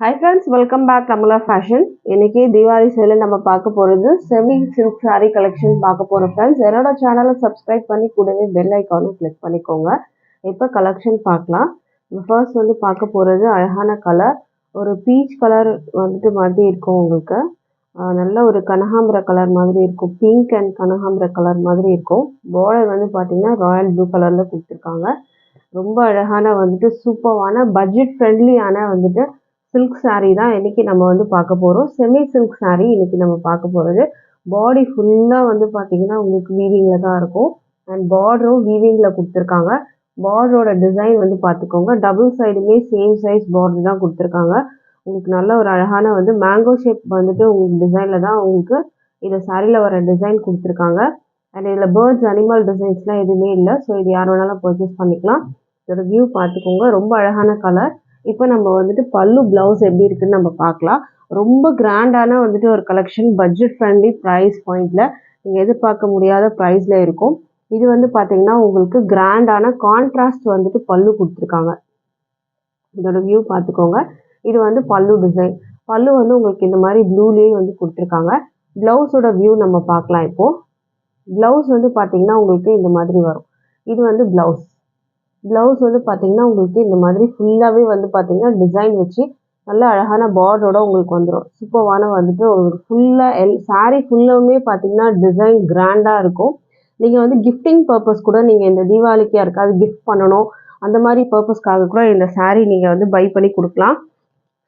Hi friends, welcome back Kamala Fashion. இன்னைக்கு தீபாவளி சேல நம்ம பார்க்க போறது செமி சில்க் saree கலெக்ஷன் பார்க்க போறோம் friends. என்னோட சேனலை சப்ஸ்கிரைப் பண்ணி கூடவே பெல் ஐகானும் கிளிக் பண்ணிக்கோங்க. இப்போ கலெக்ஷன் பார்க்கலாம். ஃபர்ஸ்ட் வந்து பார்க்க போறது அழகான கலர், ஒரு பீச் கலர் வந்துட்டு மாதிரி இருக்கும் உங்களுக்கு. நல்ல ஒரு கனகாம்பர கலர் மாதிரி இருக்கும், பிங்க் அண்ட் கனகாம்பர கலர் மாதிரி இருக்கும். பார்டர் வந்து பார்த்தீங்கன்னா ராயல் ப்ளூ கலர்ல கொடுத்துருக்காங்க. ரொம்ப அழகான வந்துட்டு சூப்பரான பட்ஜெட் ஃப்ரெண்ட்லியான வந்துட்டு சில்க் saree தான் இன்னைக்கு நம்ம வந்து பார்க்க போகிறோம். செமி சில்க் saree இன்னைக்கு நம்ம பார்க்க போகிறது. பாடி ஃபுல்லாக வந்து பார்த்தீங்கன்னா உங்களுக்கு வீவிங்கில் தான் இருக்கும். அண்ட் பார்டரும் வீவிங்கில் கொடுத்துருக்காங்க. பார்டரோட டிசைன் வந்து பார்த்துக்கோங்க, டபுள் சைடுமே சேம் சைஸ் பார்டர் தான் கொடுத்துருக்காங்க. உங்களுக்கு நல்ல ஒரு அழகான வந்து மேங்கோ ஷேப் வந்துட்டு உங்களுக்கு டிசைனில் தான் உங்களுக்கு இந்த சாரியில் வர டிசைன் கொடுத்துருக்காங்க. அண்ட் இதில் பேர்ட்ஸ் அனிமல் டிசைன்ஸ்லாம் எதுவுமே இல்லை. ஸோ இது யார் வேணாலும் பர்ச்சேஸ் பண்ணிக்கலாம். இதோட வியூ பார்த்துக்கோங்க, ரொம்ப அழகான கலர். இப்போ நம்ம வந்துட்டு பல்லு பிளவுஸ் எப்படி இருக்குன்னு நம்ம பார்க்கலாம். ரொம்ப கிராண்டான வந்துட்டு ஒரு கலெக்ஷன், பட்ஜெட் ஃப்ரெண்ட்லி ப்ரைஸ் பாயிண்ட்ல நீங்கள் எதிர்பார்க்க முடியாத ப்ரைஸில் இருக்கும். இது வந்து பார்த்தீங்கன்னா உங்களுக்கு கிராண்டான கான்ட்ராஸ்ட் வந்துட்டு பல்லு கொடுத்துருக்காங்க. இதோட வியூ பார்த்துக்கோங்க. இது வந்து பல்லு டிசைன். பல்லு வந்து உங்களுக்கு இந்த மாதிரி ப்ளூலேயே வந்து கொடுத்துருக்காங்க. பிளவுஸோட வியூ நம்ம பார்க்கலாம். இப்போ பிளவுஸ் வந்து பார்த்தீங்கன்னா உங்களுக்கு இந்த மாதிரி வரும். இது வந்து பிளவுஸ். பிளவுஸ் வந்து பார்த்தீங்கன்னா உங்களுக்கு இந்த மாதிரி ஃபுல்லாகவே வந்து பார்த்தீங்கன்னா டிசைன் வச்சு நல்ல அழகான பார்டரோட உங்களுக்கு வந்துடும். சூப்பரான வந்துட்டு ஒரு ஃபுல்லாக சாரீ ஃபுல்லாகவுமே பார்த்தீங்கன்னா டிசைன் கிராண்டாக இருக்கும். நீங்கள் வந்து கிஃப்டிங் பர்பஸ் கூட நீங்கள் இந்த தீபாவளிக்கு யாருக்காவது கிஃப்ட் பண்ணணும், அந்த மாதிரி பர்பஸ்க்காக கூட இந்த சாரீ நீங்கள் வந்து பை பண்ணி கொடுக்கலாம்.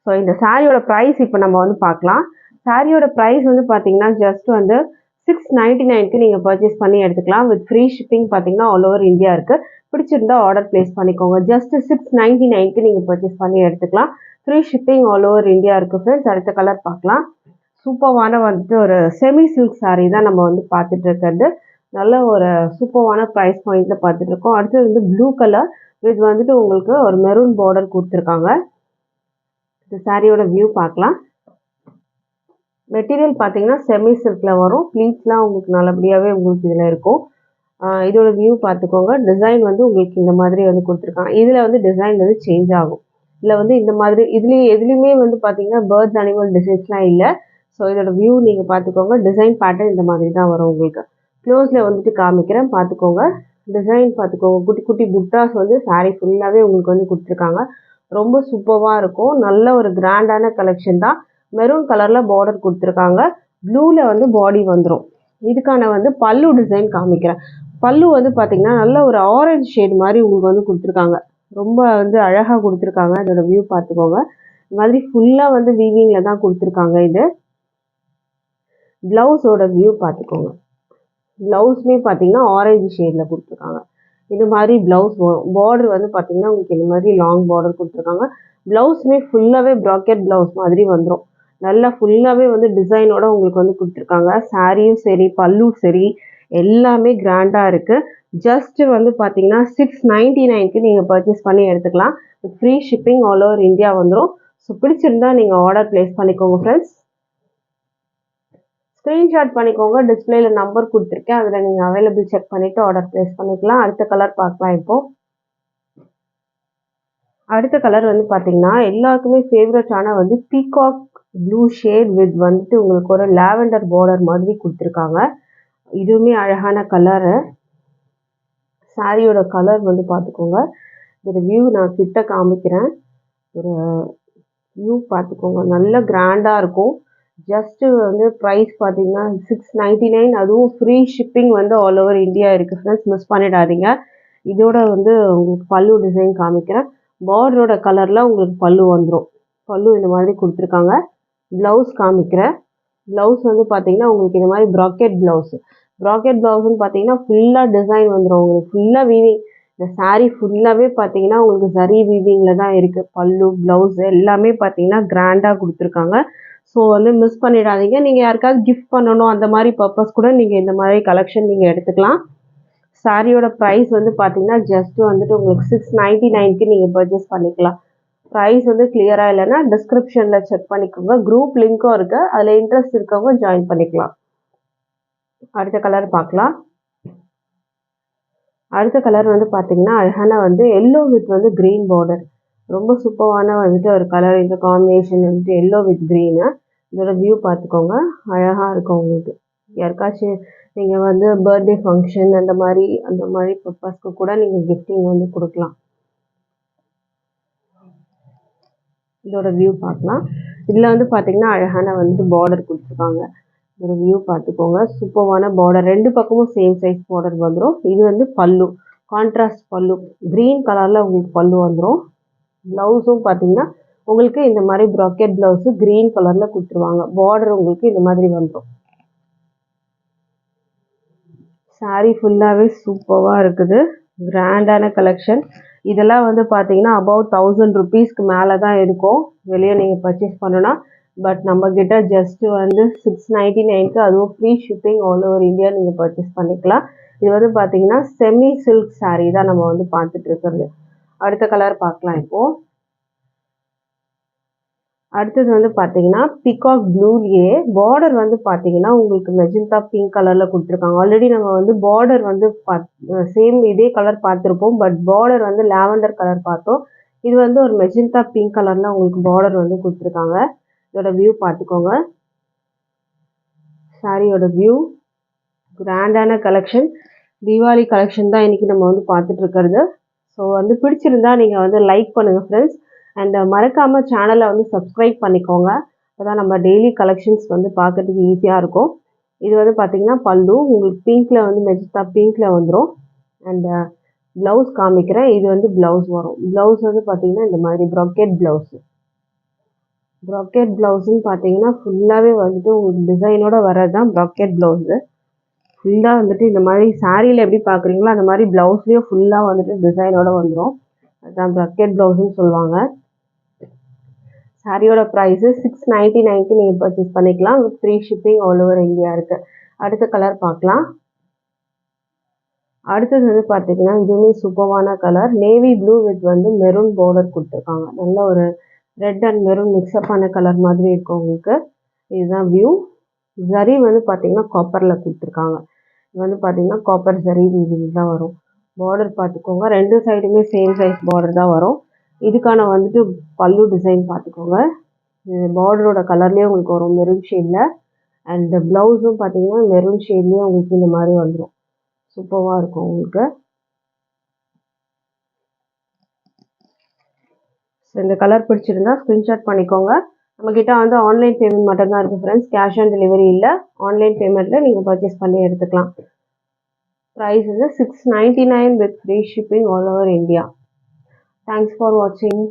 ஸோ இந்த சாரியோட ப்ரைஸ் இப்போ நம்ம வந்து பார்க்கலாம். சாரியோட ப்ரைஸ் வந்து பார்த்தீங்கன்னா ஜஸ்ட் வந்து 699க்கு நீங்கள் பர்ச்சேஸ் பண்ணி எடுத்துக்கலாம். வித் ஃப்ரீ ஷிப்பிங் பார்த்தீங்கன்னா ஆல் ஓவர் இந்தியா இருக்குது. பிடிச்சிருந்தா ஆர்டர் பிளேஸ் பண்ணிக்கோங்க. ஜஸ்ட் 699க்கு நீங்கள் பர்ச்சேஸ் பண்ணி எடுத்துக்கலாம். Free shipping all over India இருக்குது ஃப்ரெண்ட்ஸ். அடுத்த கலர் பார்க்கலாம். சூப்பரான வந்துட்டு ஒரு செமி சில்க் saree தான் நம்ம வந்து பார்த்துட்டு இருக்கிறது. நல்ல ஒரு சூப்பரான ப்ரைஸ் பாயிண்ட்ல பார்த்துட்டு இருக்கோம். அடுத்தது வந்து ப்ளூ கலர் வித் வந்துட்டு உங்களுக்கு ஒரு மெரூன் பார்டர் கொடுத்துருக்காங்க. இந்த சாரியோட வியூ பார்க்கலாம். மெட்டீரியல் பார்த்தீங்கன்னா செமி சில்கில் வரும். ப்ளீட்ஸ்லாம் உங்களுக்கு நல்லபடியாகவே உங்களுக்கு இதில் இருக்கும். இதோட வியூ பார்த்துக்கோங்க. டிசைன் வந்து உங்களுக்கு இந்த மாதிரி வந்து கொடுத்துருக்காங்க. இதில் வந்து டிசைன் வந்து சேஞ்ச் ஆகும். இதில் வந்து இந்த மாதிரி எதுலேயுமே வந்து பார்த்தீங்கன்னா பேர்ட்ஸ் அனிமல் டிசைன்ஸ்லாம் இல்லை. ஸோ இதோட வியூ நீங்கள் பார்த்துக்கோங்க. டிசைன் பேட்டர்ன் இந்த மாதிரி தான் வரும் உங்களுக்கு. க்ளோஸில் வந்துட்டு காமிக்கிறேன், பார்த்துக்கோங்க. டிசைன் பார்த்துக்கோங்க. குட்டி குட்டி புட்டாஸ் வந்து சாரீ ஃபுல்லாகவே உங்களுக்கு வந்து கொடுத்துருக்காங்க. ரொம்ப சூப்பராக இருக்கும். நல்ல ஒரு கிராண்டான கலெக்ஷன் தான். மெரூன் கலரில் பார்டர் கொடுத்துருக்காங்க. ப்ளூவில் வந்து பாடி வந்துடும். இதுக்கான வந்து பல்லு டிசைன் காமிக்கிறேன். பல்லு வந்து பார்த்தீங்கன்னா நல்ல ஒரு ஆரஞ்சு ஷேட் மாதிரி உங்களுக்கு வந்து கொடுத்துருக்காங்க. ரொம்ப வந்து அழகாக கொடுத்துருக்காங்க. இதோட வியூ பார்த்துக்கோங்க. இந்த மாதிரி ஃபுல்லாக வந்து வீவிங்கில் தான் கொடுத்துருக்காங்க. இது ப்ளவுஸோட வியூ பார்த்துக்கோங்க. ப்ளவுஸுமே பார்த்தீங்கன்னா ஆரஞ்சு ஷேடில் கொடுத்துருக்காங்க. இது மாதிரி ப்ளவுஸ் பார்டர் வந்து பார்த்தீங்கன்னா உங்களுக்கு இந்த மாதிரி லாங் பார்டர் கொடுத்துருக்காங்க. ப்ளவுஸுமே ஃபுல்லாகவே ப்ராக்கெட் ப்ளவுஸ் மாதிரி வந்துடும். நல்லா ஃபுல்லாகவே வந்து டிசைனோட உங்களுக்கு வந்து கொடுத்துருக்காங்க. சாரியும் சரி பல்லும் சரி எல்லாமே கிராண்டாக இருக்குது. ஜஸ்ட் வந்து பார்த்தீங்கன்னா 699க்கு நீங்கள் பர்ச்சேஸ் பண்ணி எடுத்துக்கலாம். Free shipping all over India வந்துடும். ஸோ பிடிச்சிருந்தா நீங்கள் ஆர்டர் பிளேஸ் பண்ணிக்கோங்க ஃப்ரெண்ட்ஸ். ஸ்க்ரீன்ஷாட் பண்ணிக்கோங்க. டிஸ்பிளேல நம்பர் கொடுத்துருக்கேன், அதில் நீங்கள் அவைலபிள் செக் பண்ணிவிட்டு ஆர்டர் பிளேஸ் பண்ணிக்கலாம். அடுத்த கலர் பார்க்கலாம். இப்போது அடுத்த கலர் வந்து பார்த்தீங்கன்னா எல்லாருக்குமே ஃபேவரட்டான வந்து பீகாக் ப்ளூ ஷேட் வித் வந்துட்டு உங்களுக்கு ஒரு லாவெண்டர் பார்டர் மாதிரி கொடுத்துருக்காங்க. இதுவுமே அழகான கலரு. சாரியோட கலர் வந்து பார்த்துக்கோங்க. ஒரு வியூ நான் கிட்ட காமிக்கிறேன். ஒரு வியூ பார்த்துக்கோங்க. நல்ல கிராண்டாக இருக்கும். ஜஸ்ட்டு வந்து ப்ரைஸ் பார்த்தீங்கன்னா 699, அதுவும் ஃப்ரீ ஷிப்பிங் வந்து ஆல் ஓவர் இந்தியா இருக்குது ஃப்ரெண்ட்ஸ். மிஸ் பண்ணிடாதீங்க. இதோட வந்து உங்களுக்கு பல்லு டிசைன் காமிக்கிறேன். பார்டரோட கலரில் உங்களுக்கு பல்லு வந்துடும். பல்லு இந்த மாதிரி கொடுத்துருக்காங்க. ப்ளவுஸ் காமிக்கிறேன். ப்ளவுஸ் வந்து பார்த்தீங்கன்னா உங்களுக்கு இந்த மாதிரி ப்ராக்கெட் ப்ளவுஸு. ப்ராக்கெட் ப்ளவுஸ்ன்னு பார்த்தீங்கன்னா ஃபுல்லாக டிசைன் வந்துடும் உங்களுக்கு. ஃபுல்லாக வீவிங். இந்த சாரீ ஃபுல்லாகவே பார்த்தீங்கன்னா உங்களுக்கு சரி வீவிங்கில் தான் இருக்குது. பல்லு ப்ளவுஸ் எல்லாமே பார்த்தீங்கன்னா கிராண்டாக கொடுத்துருக்காங்க. ஸோ வந்து மிஸ் பண்ணிடாதீங்க. நீங்கள் யாருக்காவது கிஃப்ட் பண்ணணும் அந்த மாதிரி பர்பஸ் கூட நீங்கள் இந்த மாதிரி கலெக்ஷன் நீங்கள் எடுத்துக்கலாம். சாரியோட ப்ரைஸ் வந்து பார்த்தீங்கன்னா ஜஸ்ட் வந்துட்டு உங்களுக்கு 699க்கு நீங்கள் பர்ச்சேஸ் பண்ணிக்கலாம். ப்ரைஸ் வந்து கிளியராக இல்லைன்னா டிஸ்கிரிப்ஷனில் செக் பண்ணிக்கோங்க. குரூப் லிங்க்கும் இருக்குது, அதில் இன்ட்ரெஸ்ட் இருக்கவங்க ஜாயின் பண்ணிக்கலாம். அடுத்த கலர் பார்க்கலாம். அடுத்த கலர் வந்து பார்த்தீங்கன்னா அழகான வந்து எல்லோ வித் வந்து க்ரீன் பார்டர். ரொம்ப சூப்பரான வந்துட்டு ஒரு கலர். இந்த காம்பினேஷன் வந்துட்டு எல்லோ வித் க்ரீனு. இதோட வியூ பார்த்துக்கோங்க. அழகாக இருக்கும் உங்களுக்கு. யாருக்காச்சும் நீங்கள் வந்து பர்த்டே ஃபங்க்ஷன் அந்த மாதிரி பர்பஸ்க்கு கூட நீங்கள் கிஃப்டிங் வந்து கொடுக்கலாம். இதோட வியூ பார்க்கலாம். இதில் வந்து பார்த்தீங்கன்னா அழகான வந்துட்டு பார்டர் கொடுத்துருக்காங்க. இதோட வியூ பார்த்துக்கோங்க. சூப்பரான பார்டர். 2 பக்கமும் சேம் சைஸ் பார்டர் வந்துடும். இது வந்து பல்லு, கான்ட்ராஸ்ட் பல்லு. க்ரீன் கலரில் உங்களுக்கு பல்லு வந்துடும். ப்ளவுஸும் பார்த்தீங்கன்னா உங்களுக்கு இந்த மாதிரி ப்ராக்கெட் ப்ளவுஸு க்ரீன் கலரில் கொடுத்துருவாங்க. பார்டர் உங்களுக்கு இந்த மாதிரி வந்துடும். சாரீ ஃபுல்லாகவே சூப்பராக இருக்குது. கிராண்டான கலெக்ஷன். இதெல்லாம் வந்து பார்த்தீங்கன்னா அபவ் 1000 ருபீஸ்க்கு மேலே தான் இருக்கும் வெளியே நீங்கள் பர்ச்சேஸ் பண்ணணும்னா. பட் நம்மக்கிட்ட ஜஸ்ட்டு வந்து 699க்கு, அதுவும் free shipping all over India நீங்கள் பர்ச்சேஸ் பண்ணிக்கலாம். இது வந்து பார்த்தீங்கன்னா செமி சில்க் சாரீ தான் நம்ம வந்து பார்த்துட்டு இருக்கிறது. அடுத்த கலர் பார்க்கலாம் இப்போது. அடுத்தது வந்து பார்த்தீங்கன்னா பிகாக் ப்ளூலேயே பார்டர் வந்து பார்த்தீங்கன்னா உங்களுக்கு மெஜந்தா பிங்க் கலரில் கொடுத்துருக்காங்க. ஆல்ரெடி நம்ம வந்து பார்டர் வந்து சேம் இதே கலர் பார்த்துருப்போம். பட் பார்டர் வந்து லாவெண்டர் கலர் பார்த்தோம். இது வந்து ஒரு மெஜந்தா பிங்க் கலரில் உங்களுக்கு பார்டர் வந்து கொடுத்துருக்காங்க. இதோட வியூ பார்த்துக்கோங்க. சாரியோட வியூ கிராண்டான கலெக்ஷன். தீபாவளி கலெக்ஷன் தான் இன்றைக்கி நம்ம வந்து பார்த்துட்டு இருக்கிறது. ஸோ வந்து பிடிச்சிருந்தா நீங்கள் வந்து லைக் பண்ணுங்கள் ஃப்ரெண்ட்ஸ். அண்ட் மறக்காமல் சேனலை வந்து சப்ஸ்கிரைப் பண்ணிக்கோங்க. அப்போ தான் நம்ம டெய்லி கலெக்ஷன்ஸ் வந்து பார்க்கறதுக்கு ஈஸியாக இருக்கும். இது வந்து பார்த்திங்கன்னா பல்லு உங்களுக்கு பிங்க்கில் வந்து மெஜந்தா பிங்க்கில் வந்துடும். அண்ட் ப்ளவுஸ் காமிக்கிறேன். இது வந்து ப்ளவுஸ் வரும். ப்ளவுஸ் வந்து பார்த்திங்கன்னா இந்த மாதிரி ப்ராக்கெட் ப்ளவுஸு. ப்ராக்கெட் ப்ளவுஸுன்னு பார்த்தீங்கன்னா ஃபுல்லாகவே வந்துட்டு உங்களுக்கு டிசைனோட வர்றது தான் ப்ராக்கெட் ப்ளவுஸு. ஃபுல்லாக வந்துட்டு இந்த மாதிரி சாரியில் எப்படி பார்க்குறீங்களோ அந்த மாதிரி ப்ளவுஸ்லேயும் ஃபுல்லாக வந்துட்டு டிசைனோட வந்துடும். அதுதான் ப்ராக்கெட் ப்ளவுஸுன்னு சொல்லுவாங்க. சாரியோட ப்ரைஸு 699க்கு நீங்கள் பர்ச்சேஸ் பண்ணிக்கலாம். With free shipping all over India இருக்குது. அடுத்த கலர் பார்க்கலாம். அடுத்தது வந்து பார்த்தீங்கன்னா இதுவுமே சூப்பரான கலர். நேவி ப்ளூ வித் வந்து மெரூன் பார்டர் கொடுத்துருக்காங்க. நல்ல ஒரு ரெட் அண்ட் மெரூன் மிக்ஸ்அப் ஆன கலர் மாதிரி இருக்கும் உங்களுக்கு. இதுதான் வியூ. ஜரி வந்து பார்த்தீங்கன்னா காப்பரில் கொடுத்துருக்காங்க. இது வந்து பார்த்தீங்கன்னா காப்பர் ஜரி வீவிங் தான் வரும். பார்டர் பார்த்துக்கோங்க. 2 சைடுமே சேம் சைஸ் பார்டர் தான் வரும். இதுக்கான வந்துட்டு பல்லு டிசைன் பார்த்துக்கோங்க. பார்டரோட கலர்லேயே உங்களுக்கு வரும் மெரூன் ஷேடில். அண்ட் ப்ளவுஸும் பார்த்தீங்கன்னா மெரூன் ஷேட்லேயே உங்களுக்கு இந்த மாதிரி வந்துடும். சூப்பராக இருக்கும் உங்களுக்கு. ஸோ இந்த கலர் பிடிச்சிருந்தா ஸ்க்ரீன்ஷாட் பண்ணிக்கோங்க. நம்மக்கிட்ட வந்து ஆன்லைன் பேமெண்ட் மட்டும் தான் இருக்குது ஃப்ரெண்ட்ஸ். கேஷ் ஆன் டெலிவரி இல்லை. ஆன்லைன் பேமெண்ட்டில் நீங்கள் பர்ச்சேஸ் பண்ணி எடுத்துக்கலாம். ப்ரைஸ் வந்து 699 with free shipping all over India. Thanks for வாட்சிங்.